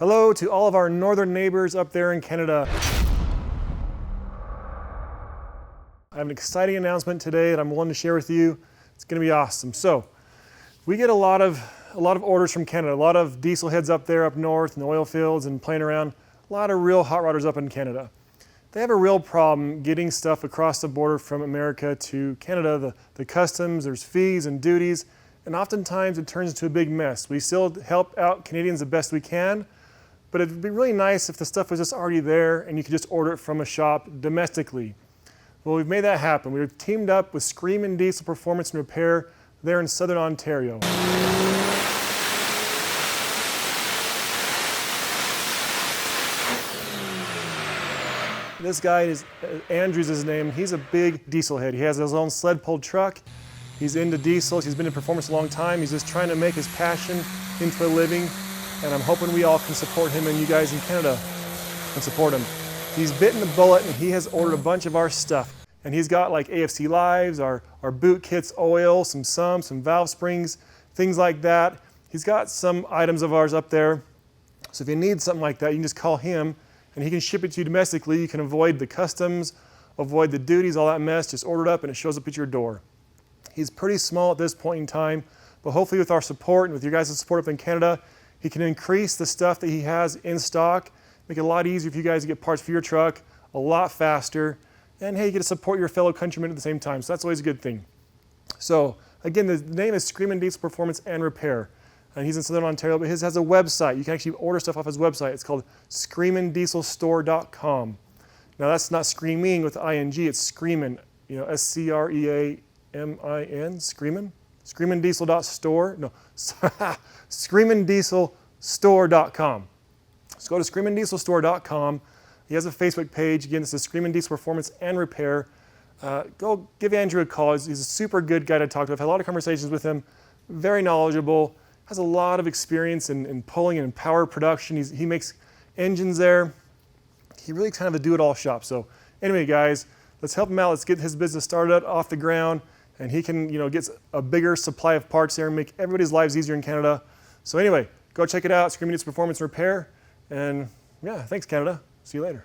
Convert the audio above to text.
Hello to all of our northern neighbors up there in Canada. I have an exciting announcement today that I'm willing to share with you. It's going to be awesome. So, we get a lot of orders from Canada, a lot of diesel heads up there up north in the oil fields and playing around, a lot of real hot rodders up in Canada. They have a real problem getting stuff across the border from America to Canada. The customs, there's fees and duties, and oftentimes it turns into a big mess. We still help out Canadians the best we can, but it'd be really nice if the stuff was just already there and you could just order it from a shop domestically. Well, we've made that happen. We've teamed up with Screamin' Diesel Performance and Repair there in Southern Ontario. This guy is, Andrew's his name. He's a big diesel head. He has his own sled pulled truck. He's into diesels. He's been in performance a long time. He's just trying to make his passion into a living. And I'm hoping we all can support him, and you guys in Canada can support him. He's bitten the bullet and he has ordered a bunch of our stuff. And he's got like AFC Lives, our boot kits, oil, some valve springs, things like that. He's got some items of ours up there. So if you need something like that, you can just call him and he can ship it to you domestically. You can avoid the customs, avoid the duties, all that mess. Just order it up and it shows up at your door. He's pretty small at this point in time, but hopefully with our support and with your guys' support up in Canada, he can increase the stuff that he has in stock, make it a lot easier for you guys to get parts for your truck, a lot faster, and hey, you get to support your fellow countrymen at the same time, so that's always a good thing. So again, the name is Screamin' Diesel Performance and Repair, and he's in Southern Ontario, but his has a website. You can actually order stuff off his website. It's called ScreamindieselStore.com. Now that's not screaming with ing, it's screamin', S-C-R-E-A-M-I-N, screamin'. ScreamindDiesel.store, no, ScreamindDieselStore.com. So go to ScreamindDieselStore.com. He has a Facebook page. Again, this is Screamin' Diesel Performance and Repair. Go give Andrew a call. He's a super good guy to talk to. I've had a lot of conversations with him. Very knowledgeable. Has a lot of experience in pulling and power production. He makes engines there. He really kind of a do-it-all shop. So anyway, guys, let's help him out. Let's get his business started off the ground. And he can, get a bigger supply of parts there and make everybody's lives easier in Canada. So anyway, go check it out, Screamin' Diesel Performance and Repair. And yeah, thanks Canada. See you later.